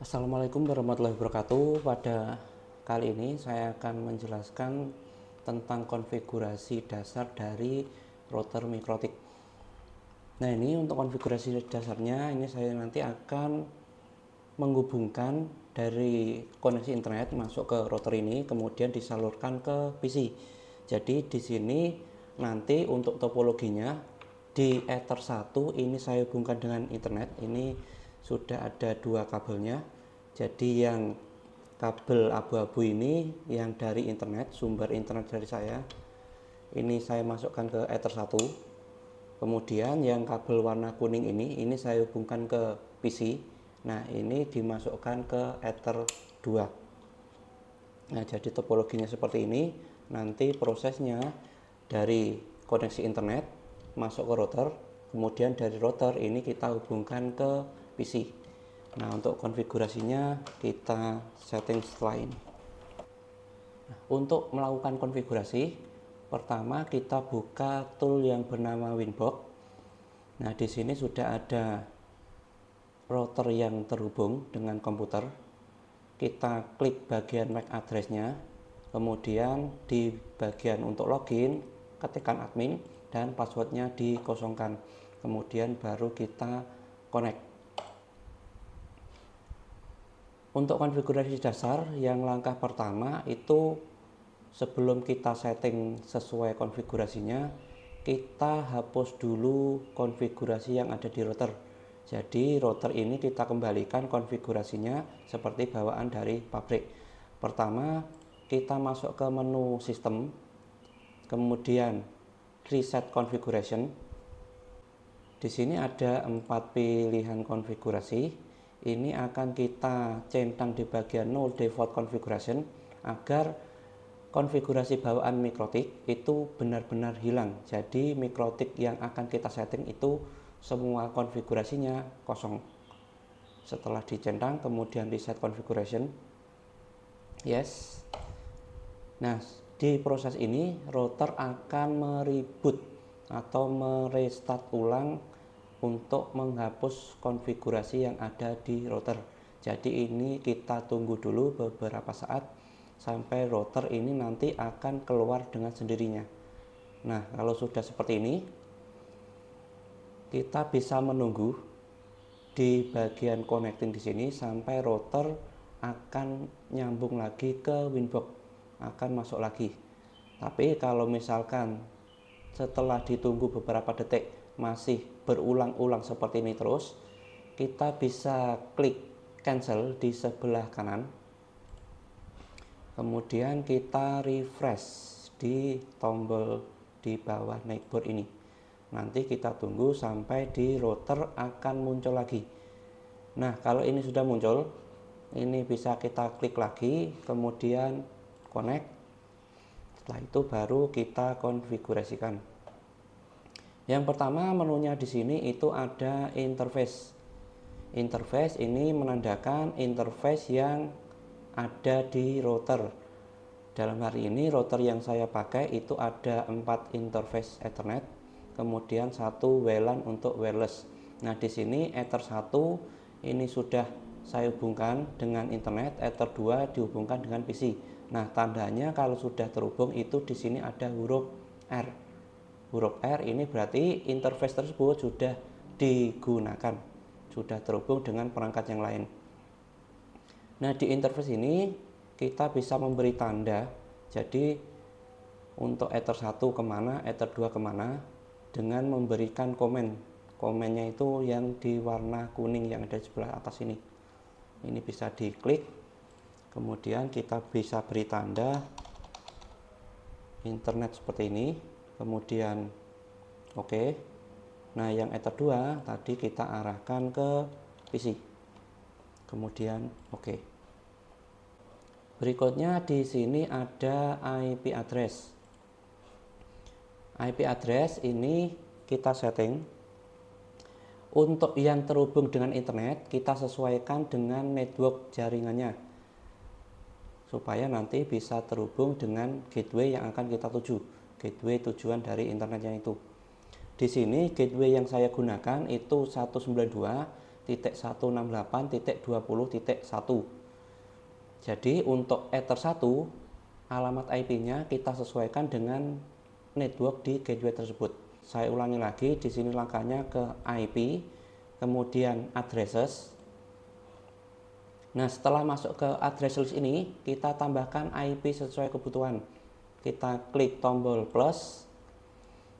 Assalamualaikum warahmatullahi wabarakatuh. Pada kali ini saya akan menjelaskan tentang konfigurasi dasar dari router mikrotik. Nah, ini untuk konfigurasi dasarnya, ini saya nanti akan menghubungkan dari koneksi internet masuk ke router ini, kemudian disalurkan ke PC. Jadi di sini nanti untuk topologinya di Ether 1 ini saya hubungkan dengan internet. Ini sudah ada dua kabelnya. Jadi yang kabel abu-abu ini yang dari internet, sumber internet dari saya, ini saya masukkan ke Ether 1. Kemudian yang kabel warna kuning ini saya hubungkan ke PC. Nah, ini dimasukkan ke Ether 2. Nah, jadi topologinya seperti ini. Nanti prosesnya dari koneksi internet masuk ke router, kemudian dari router ini kita hubungkan ke PC. Nah, untuk konfigurasinya kita setting setelah ini. Nah, untuk melakukan konfigurasi, pertama kita buka tool yang bernama Winbox. Nah, di sini sudah ada router yang terhubung dengan komputer. Kita klik bagian MAC address-nya, kemudian di bagian untuk login ketikkan admin dan passwordnya dikosongkan, kemudian baru kita connect. Untuk konfigurasi dasar yang langkah pertama itu sebelum kita setting sesuai konfigurasinya, kita hapus dulu konfigurasi yang ada di router. Jadi router ini kita kembalikan konfigurasinya seperti bawaan dari pabrik. Pertama kita masuk ke menu sistem, kemudian reset configuration. Di sini ada 4 pilihan konfigurasi. Ini akan kita centang di bagian no default configuration agar konfigurasi bawaan mikrotik itu benar-benar hilang. Jadi mikrotik yang akan kita setting itu semua konfigurasinya kosong. Setelah dicentang kemudian reset configuration, yes. Nah, di proses ini router akan mereboot atau merestart ulang untuk menghapus konfigurasi yang ada di router. Jadi ini kita tunggu dulu beberapa saat sampai router ini nanti akan keluar dengan sendirinya. Nah, kalau sudah seperti ini, kita bisa menunggu di bagian connecting di sini sampai router akan nyambung lagi ke Winbox, akan masuk lagi. Tapi kalau misalkan setelah ditunggu beberapa detik masih berulang-ulang seperti ini terus, kita bisa klik cancel di sebelah kanan, kemudian kita refresh di tombol di bawah navigate ini. Nanti kita tunggu sampai di router akan muncul lagi. Nah, kalau ini sudah muncul, ini bisa kita klik lagi, kemudian connect. Setelah itu baru kita konfigurasikan. Yang pertama menunya di sini itu ada interface. Interface ini menandakan interface yang ada di router. Dalam hari ini router yang saya pakai itu ada 4 interface Ethernet, kemudian 1 WLAN untuk wireless. Nah, di sini Ether 1 ini sudah saya hubungkan dengan internet, Ether 2 dihubungkan dengan PC. Nah, tandanya kalau sudah terhubung itu di sini ada huruf R. Huruf R ini berarti interface tersebut sudah digunakan, sudah terhubung dengan perangkat yang lain. Nah, di interface ini kita bisa memberi tanda. Jadi untuk Ether 1 kemana, Ether 2 kemana, dengan memberikan komen. Komennya itu yang di warna kuning yang ada di sebelah atas ini. Ini bisa diklik, kemudian kita bisa beri tanda internet seperti ini, kemudian oke. Nah, yang Ether 2 tadi kita arahkan ke PC, kemudian oke. Berikutnya di sini ada IP address. IP address ini kita setting. Untuk yang terhubung dengan internet, kita sesuaikan dengan network jaringannya supaya nanti bisa terhubung dengan gateway yang akan kita tuju, gateway tujuan dari internetnya itu. Di sini gateway yang saya gunakan itu 192.168.20.1. Jadi untuk Ether 1 alamat IP-nya kita sesuaikan dengan network di gateway tersebut. Saya ulangi lagi, di sini langkahnya ke IP, kemudian addresses. Nah, setelah masuk ke address list ini, kita tambahkan IP sesuai kebutuhan. Kita klik tombol plus,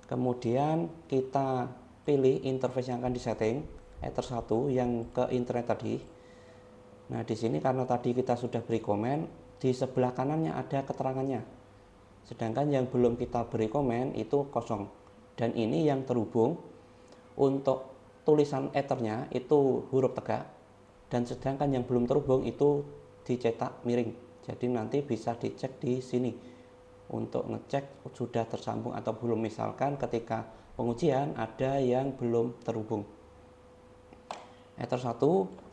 kemudian kita pilih interface yang akan disetting, Ether 1 yang ke internet tadi. Nah, di sini karena tadi kita sudah beri komen, di sebelah kanannya ada keterangannya. Sedangkan yang belum kita beri komen itu kosong. Dan ini yang terhubung, untuk tulisan Ethernya itu huruf tegak, dan sedangkan yang belum terhubung itu dicetak miring. Jadi nanti bisa dicek di sini untuk ngecek sudah tersambung atau belum. Misalkan ketika pengujian ada yang belum terhubung. Ether 1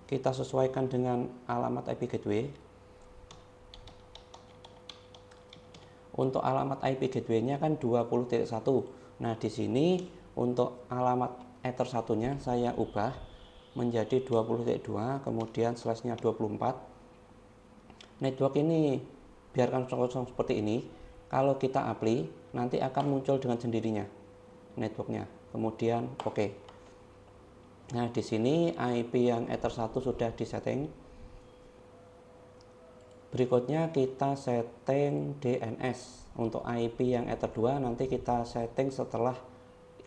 kita sesuaikan dengan alamat IP gateway. Untuk alamat IP gateway-nya kan 20.1. Nah, di sini untuk alamat Ether 1-nya saya ubah menjadi 20.2, kemudian slashnya 24. Network ini biarkan kosong seperti ini. Kalau kita apply, nanti akan muncul dengan sendirinya networknya. Kemudian oke. Nah, di sini IP yang Ether 1 sudah disetting. Berikutnya kita setting DNS. Untuk IP yang Ether 2 nanti kita setting setelah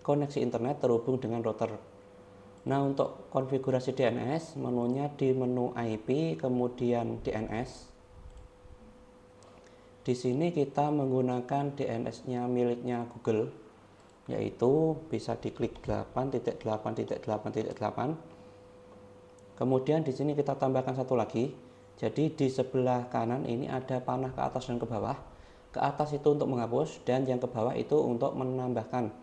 koneksi internet terhubung dengan router. Nah, untuk konfigurasi DNS, menunya di menu IP, kemudian DNS. Di sini kita menggunakan DNS-nya miliknya Google, yaitu bisa diklik 8.8.8.8. Kemudian di sini kita tambahkan satu lagi. Jadi di sebelah kanan ini ada panah ke atas dan ke bawah. Ke atas itu untuk menghapus dan yang ke bawah itu untuk menambahkan.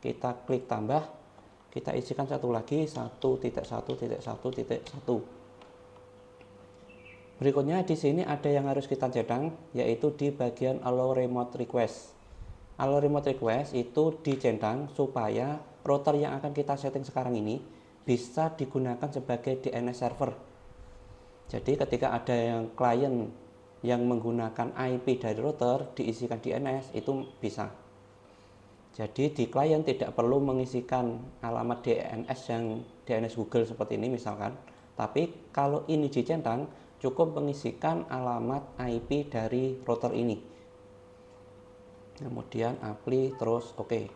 Kita klik tambah, kita isikan satu lagi 1.1.1.1. Berikutnya di sini ada yang harus kita centang, yaitu di bagian allow remote request. Allow remote request itu dicentang supaya router yang akan kita setting sekarang ini bisa digunakan sebagai DNS server. Jadi ketika ada yang klien yang menggunakan IP dari router diisikan DNS itu bisa. Jadi di klien tidak perlu mengisikan alamat DNS yang DNS Google seperti ini misalkan. Tapi kalau ini dicentang, cukup mengisikan alamat IP dari router ini. Kemudian apply terus oke.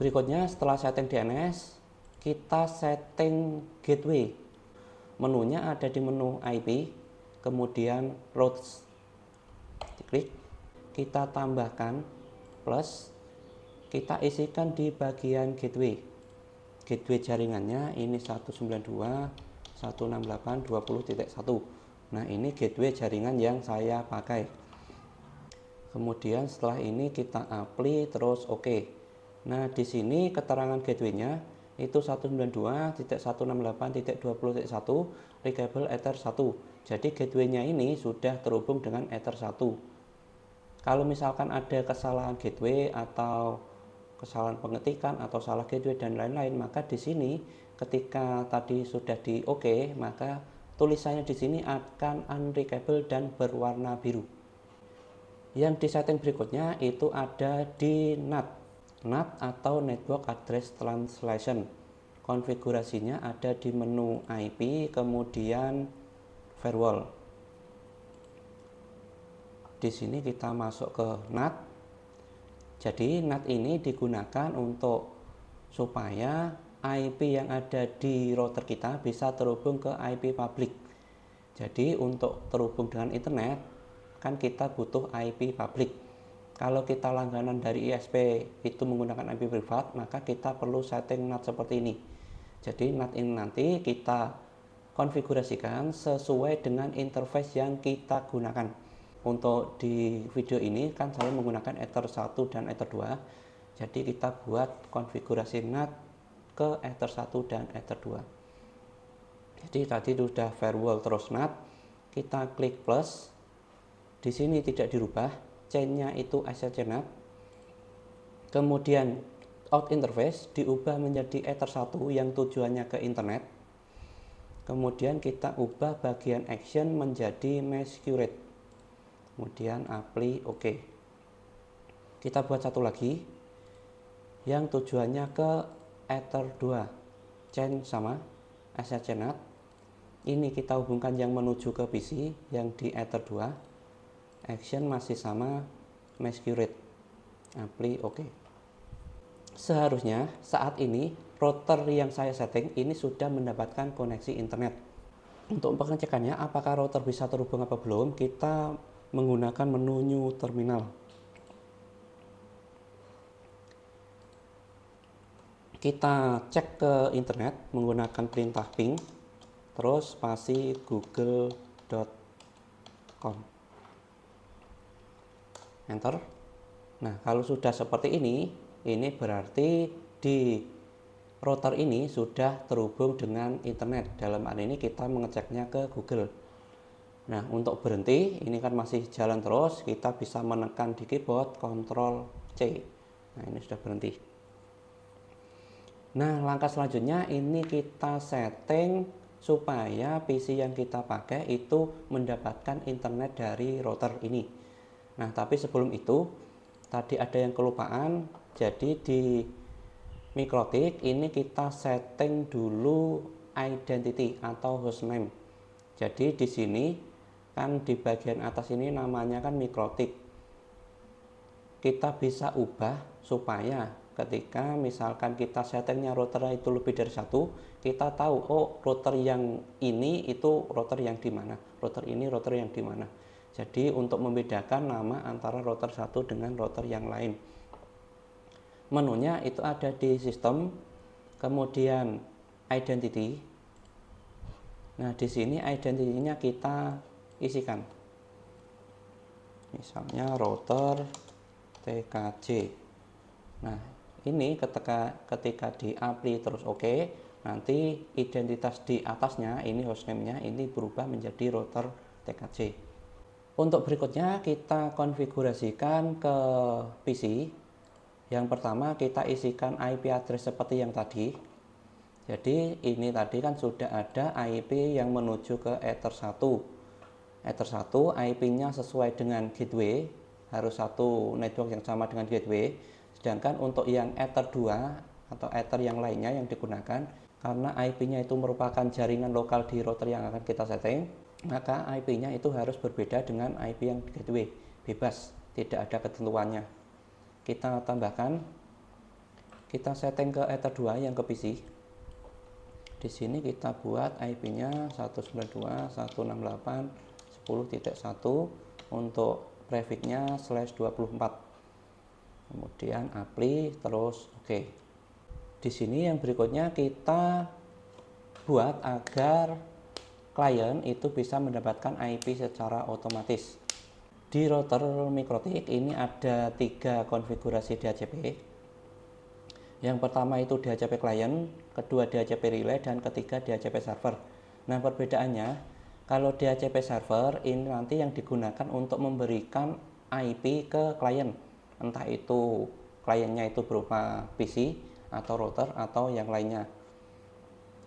Berikutnya setelah setting DNS, kita setting gateway. Menunya ada di menu IP, kemudian routes. Diklik, kita tambahkan plus, kita isikan di bagian gateway. Gateway jaringannya ini 192.168.20.1. Nah, ini gateway jaringan yang saya pakai. Kemudian setelah ini kita apply terus oke. Nah, di sini keterangan gateway-nya itu 192.168.20.1 reachable Ether 1. Jadi gateway-nya ini sudah terhubung dengan Ether 1. Kalau misalkan ada kesalahan gateway atau kesalahan pengetikan atau salah gateway dan lain-lain, maka di sini ketika tadi sudah di oke, maka tulisannya di sini akan unreachable dan berwarna biru. Yang di setting berikutnya itu ada di NAT. NAT atau Network Address Translation. Konfigurasinya ada di menu IP, kemudian firewall. Di sini kita masuk ke NAT. Jadi NAT ini digunakan untuk supaya IP yang ada di router kita bisa terhubung ke IP public. Jadi untuk terhubung dengan internet kan kita butuh IP public. Kalau kita langganan dari ISP itu menggunakan IP privat, maka kita perlu setting NAT seperti ini. Jadi NAT ini nanti kita konfigurasikan sesuai dengan interface yang kita gunakan. Untuk di video ini kan saya menggunakan Ether 1 dan Ether 2. Jadi kita buat konfigurasi NAT ke Ether 1 dan Ether 2. Jadi tadi sudah firewall terus NAT, kita klik plus. Di sini tidak dirubah, chainnya itu SLC NAT. Kemudian out interface diubah menjadi Ether1 yang tujuannya ke internet. Kemudian kita ubah bagian action menjadi masquerade. Kemudian apply OK. Kita buat satu lagi yang tujuannya ke Ether2 chain sama SHNet. Ini kita hubungkan yang menuju ke PC yang di Ether2. Action masih sama masquerade. Apply OK. Seharusnya saat ini router yang saya setting ini sudah mendapatkan koneksi internet. Untuk pengecekannya apakah router bisa terhubung apa belum, kita menggunakan menu new terminal. Kita cek ke internet menggunakan perintah ping terus spasi google.com, enter. Nah, kalau sudah seperti ini berarti di router ini sudah terhubung dengan internet. Dalam hal ini kita mengeceknya ke Google. Nah, untuk berhenti ini kan masih jalan terus, kita bisa menekan di keyboard Ctrl C. Nah, ini sudah berhenti. Nah, langkah selanjutnya ini kita setting supaya PC yang kita pakai itu mendapatkan internet dari router ini. Nah, tapi sebelum itu tadi ada yang kelupaan. Jadi di MikroTik ini kita setting dulu identity atau hostname. Jadi di sini kan di bagian atas ini namanya kan MikroTik. Kita bisa ubah supaya ketika misalkan kita settingnya router itu lebih dari satu, kita tahu oh router yang ini itu router yang di mana, router ini router yang di mana. Jadi untuk membedakan nama antara router satu dengan router yang lain. Menunya itu ada di sistem, kemudian identity. Nah, di sini identity-nya kita isikan. Misalnya router TKJ. Nah, ini ketika di apply terus OK, nanti identitas di atasnya ini hostname-nya ini berubah menjadi router TKJ. Untuk berikutnya kita konfigurasikan ke PC. Yang pertama kita isikan IP address seperti yang tadi. Jadi ini tadi kan sudah ada IP yang menuju ke Ether1. Ether1 IP-nya sesuai dengan gateway, harus satu network yang sama dengan gateway. Sedangkan untuk yang Ether2 atau Ether yang lainnya yang digunakan, karena IP-nya itu merupakan jaringan lokal di router yang akan kita setting, maka IP-nya itu harus berbeda dengan IP yang gateway, bebas, tidak ada ketentuannya. Kita tambahkan, kita setting ke Ether2 yang ke PC. Di sini kita buat IP-nya 192.168.10.1 untuk prefix-nya /24. Kemudian apply terus OK. Di sini yang berikutnya kita buat agar klien itu bisa mendapatkan IP secara otomatis. Di router MikroTik ini ada 3 konfigurasi DHCP. Yang pertama itu DHCP client, kedua DHCP relay, dan ketiga DHCP server. Nah, perbedaannya kalau DHCP server ini nanti yang digunakan untuk memberikan IP ke klien. Entah itu kliennya itu berupa PC atau router atau yang lainnya.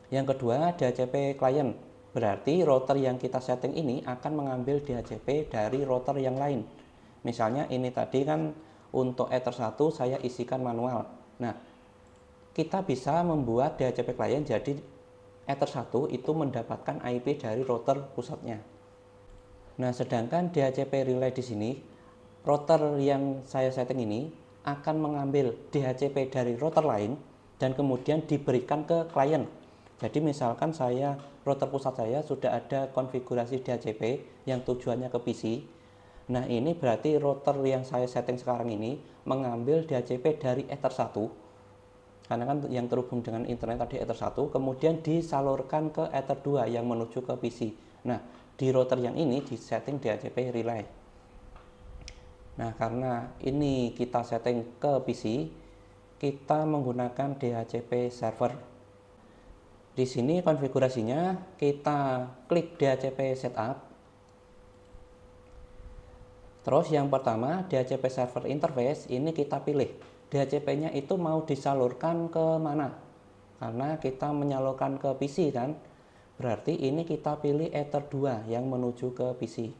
Yang kedua DHCP client, berarti router yang kita setting ini akan mengambil DHCP dari router yang lain. Misalnya ini tadi kan untuk Ether1 saya isikan manual. Nah, kita bisa membuat DHCP client jadi Ether1 itu mendapatkan IP dari router pusatnya. Nah, sedangkan DHCP relay di sini, router yang saya setting ini akan mengambil DHCP dari router lain dan kemudian diberikan ke klien. Jadi misalkan router pusat saya sudah ada konfigurasi DHCP yang tujuannya ke PC. Nah, ini berarti router yang saya setting sekarang ini mengambil DHCP dari Ether1. Karena kan yang terhubung dengan internet tadi Ether1, kemudian disalurkan ke Ether2 yang menuju ke PC. Nah, di router yang ini disetting DHCP relay. Nah, karena ini kita setting ke PC, kita menggunakan DHCP server. Di sini konfigurasinya kita klik DHCP setup. Terus yang pertama DHCP server interface ini kita pilih. DHCP-nya itu mau disalurkan ke mana? Karena kita menyalurkan ke PC kan, berarti ini kita pilih Ether 2 yang menuju ke PC.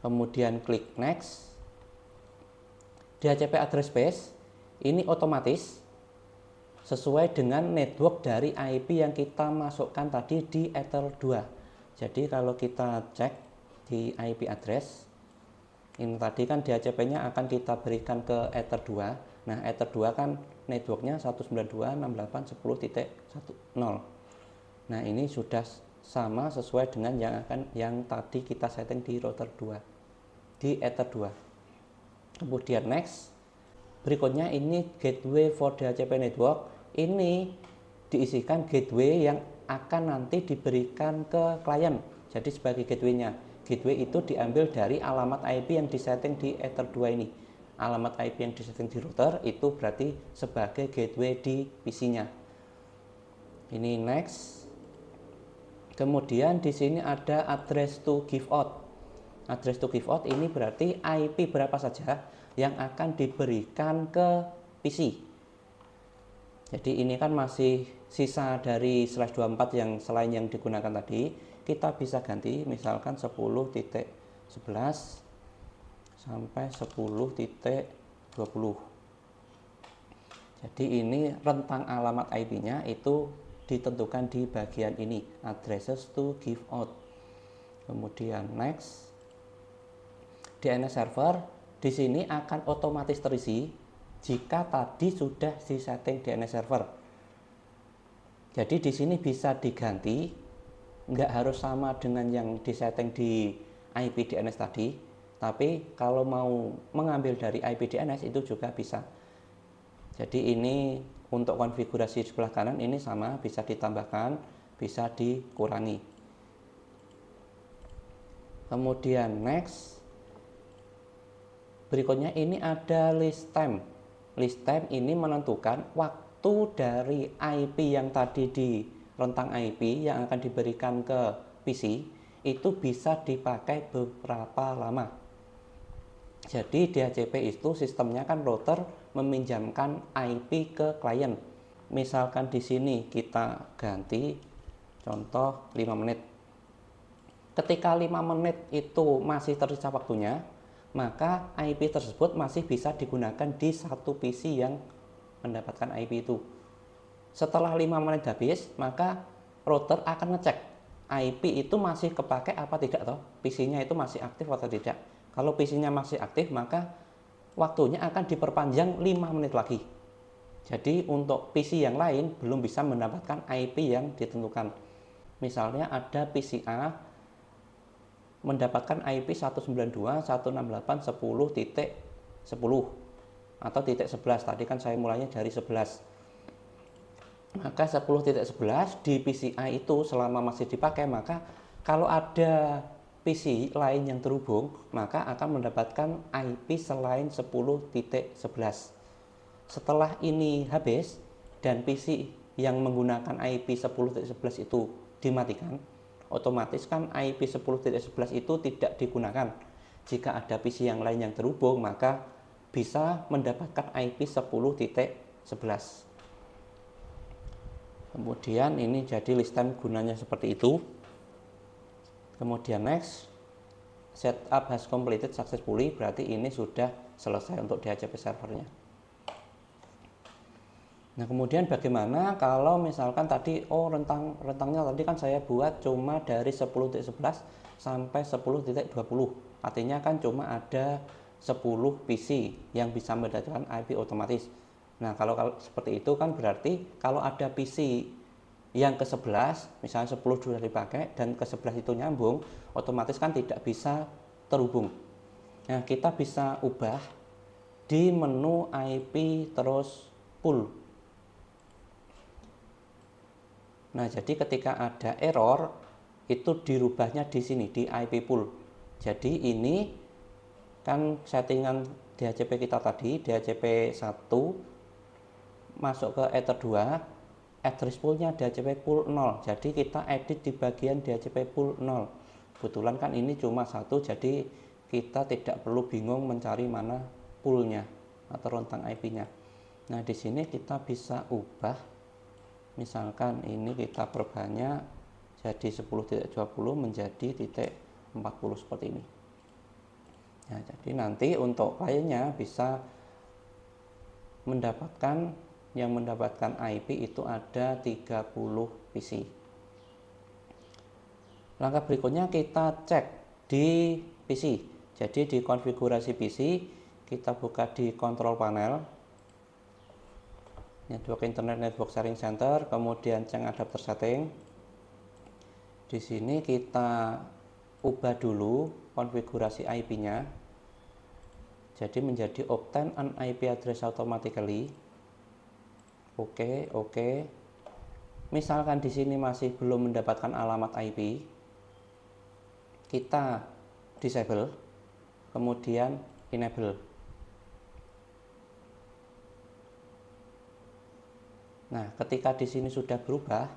Kemudian klik next. DHCP address space ini otomatis sesuai dengan network dari IP yang kita masukkan tadi di Ether 2. Jadi kalau kita cek di IP address, ini tadi kan DHCP-nya akan kita berikan ke Ether 2. Nah, Ether 2 kan networknya 192.68.10.10. Nah, ini sudah sama sesuai dengan yang tadi kita setting di router 2, di Ether 2. Kemudian next. Berikutnya ini gateway for DHCP network. Ini diisikan gateway yang akan nanti diberikan ke klien. Jadi sebagai gateway-nya. Gateway itu diambil dari alamat IP yang disetting di Ether 2 ini. Alamat IP yang disetting di router itu berarti sebagai gateway di PC-nya. Ini next. Kemudian di sini ada address to give out. Address to give out ini berarti IP berapa saja yang akan diberikan ke PC. Jadi ini kan masih sisa dari /24 yang selain yang digunakan tadi. Kita bisa ganti misalkan 10.11 sampai 10.20. Jadi ini rentang alamat IP-nya itu ditentukan di bagian ini, addresses to give out. Kemudian next. DNS server di sini akan otomatis terisi jika tadi sudah disetting DNS server. Jadi di sini bisa diganti, nggak harus sama dengan yang disetting di IP DNS tadi, tapi kalau mau mengambil dari IP DNS itu juga bisa. Jadi ini untuk konfigurasi sebelah kanan ini sama, bisa ditambahkan, bisa dikurangi. Kemudian next. Berikutnya ini ada list time. List time ini menentukan waktu dari IP yang tadi di rentang IP yang akan diberikan ke PC itu bisa dipakai beberapa lama. Jadi DHCP itu sistemnya kan router meminjamkan IP ke klien. Misalkan di sini kita ganti contoh 5 menit. Ketika 5 menit itu masih tersisa waktunya, maka IP tersebut masih bisa digunakan di satu PC yang mendapatkan IP itu. Setelah 5 menit habis, maka router akan ngecek IP itu masih kepake apa tidak toh, PC-nya itu masih aktif atau tidak. Kalau PC-nya masih aktif, maka waktunya akan diperpanjang 5 menit lagi. Jadi untuk PC yang lain belum bisa mendapatkan IP yang ditentukan. Misalnya ada PC A mendapatkan IP 192.168.10.10 atau .11. Tadi kan saya mulainya dari 11. Maka 10.11 di PCI itu selama masih dipakai, maka kalau ada PC lain yang terhubung, maka akan mendapatkan IP selain 10.11. Setelah ini habis dan PC yang menggunakan IP 10.11 itu dimatikan, otomatis kan IP 10.11 itu tidak digunakan. Jika ada PC yang lain yang terhubung, maka bisa mendapatkan IP 10.11. Kemudian ini jadi list time gunanya seperti itu. Kemudian next, setup has completed successfully, berarti ini sudah selesai untuk DHCP servernya. Nah, kemudian bagaimana kalau misalkan tadi rentangnya tadi kan saya buat cuma dari 10.11 sampai 10.20. Artinya kan cuma ada 10 PC yang bisa mendapatkan IP otomatis. Nah, kalau seperti itu kan berarti kalau ada PC yang ke-11, misalnya 10 sudah dipakai dan ke-11 itu nyambung, otomatis kan tidak bisa terhubung. Nah, kita bisa ubah di menu IP terus pool. Nah, jadi ketika ada error itu dirubahnya di sini di IP pool. Jadi ini kan settingan DHCP kita tadi, DHCP 1 masuk ke Ether 2, address poolnya DHCP pool 0. Jadi kita edit di bagian DHCP pool 0. Kebetulan kan ini cuma 1, jadi kita tidak perlu bingung mencari mana poolnya. atau rentang IP-nya. Nah, di sini kita bisa ubah, misalkan ini kita perbanyak jadi 10.20 menjadi .40 seperti ini. Nah, jadi nanti untuk kliennya bisa mendapatkan IP itu ada 30 PC. Langkah berikutnya kita cek di PC. Jadi di konfigurasi PC kita buka di control panel, network internet network sharing center, kemudian cek adapter setting. Di sini kita ubah dulu konfigurasi IP-nya. Jadi menjadi obtain an IP address automatically. Oke. Misalkan di sini masih belum mendapatkan alamat IP, kita disable, kemudian enable. Nah, ketika di sini sudah berubah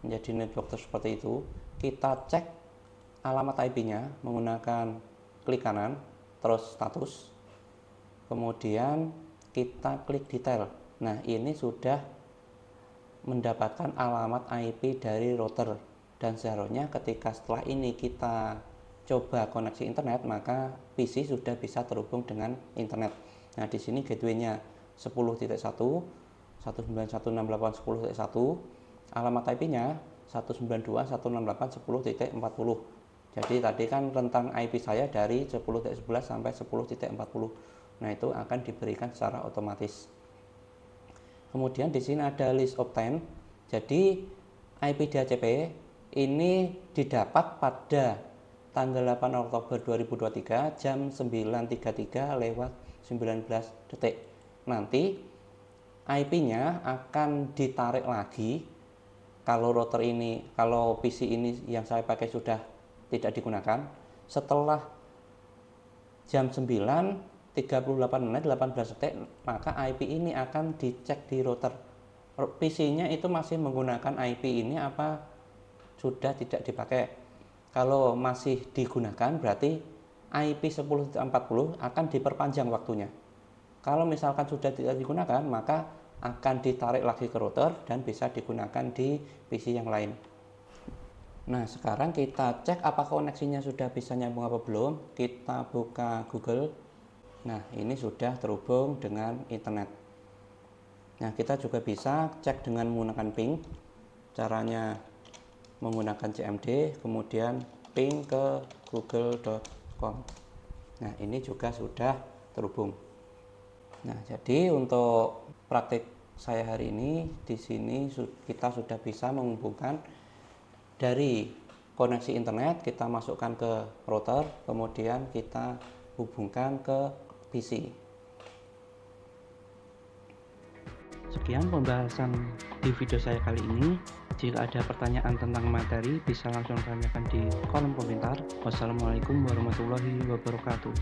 menjadi network seperti itu, kita cek alamat IP-nya menggunakan klik kanan, terus status, kemudian kita klik detail. Nah, ini sudah mendapatkan alamat IP dari router, dan seharusnya ketika setelah ini kita coba koneksi internet, maka PC sudah bisa terhubung dengan internet. Nah, di sini gateway-nya 10.1, 191.168.10.1, alamat IP-nya 192.168.10.40. Jadi tadi kan rentang IP saya dari 10.11 sampai 10.40. Nah, itu akan diberikan secara otomatis. Kemudian di sini ada list obtain. Jadi IP DHCP ini didapat pada tanggal 8 Oktober 2023 jam 9.33 lewat 19 detik. Nanti IP-nya akan ditarik lagi kalau PC ini yang saya pakai sudah tidak digunakan. Setelah jam 9.38 menit 18 detik, maka IP ini akan dicek di router. PC-nya itu masih menggunakan IP ini apa sudah tidak dipakai. Kalau masih digunakan berarti IP 10.40 akan diperpanjang waktunya. Kalau misalkan sudah tidak digunakan, maka akan ditarik lagi ke router dan bisa digunakan di PC yang lain. Nah, sekarang kita cek apakah koneksinya sudah bisa nyambung apa belum. Kita buka Google. Nah, ini sudah terhubung dengan internet. Nah, kita juga bisa cek dengan menggunakan ping. Caranya menggunakan CMD, kemudian ping ke google.com. Nah, ini juga sudah terhubung. Nah, jadi untuk praktik saya hari ini di sini kita sudah bisa menghubungkan dari koneksi internet, kita masukkan ke router, kemudian kita hubungkan ke PC. Sekian pembahasan di video saya kali ini. Jika ada pertanyaan tentang materi, bisa langsung tanyakan di kolom komentar. Wassalamualaikum warahmatullahi wabarakatuh.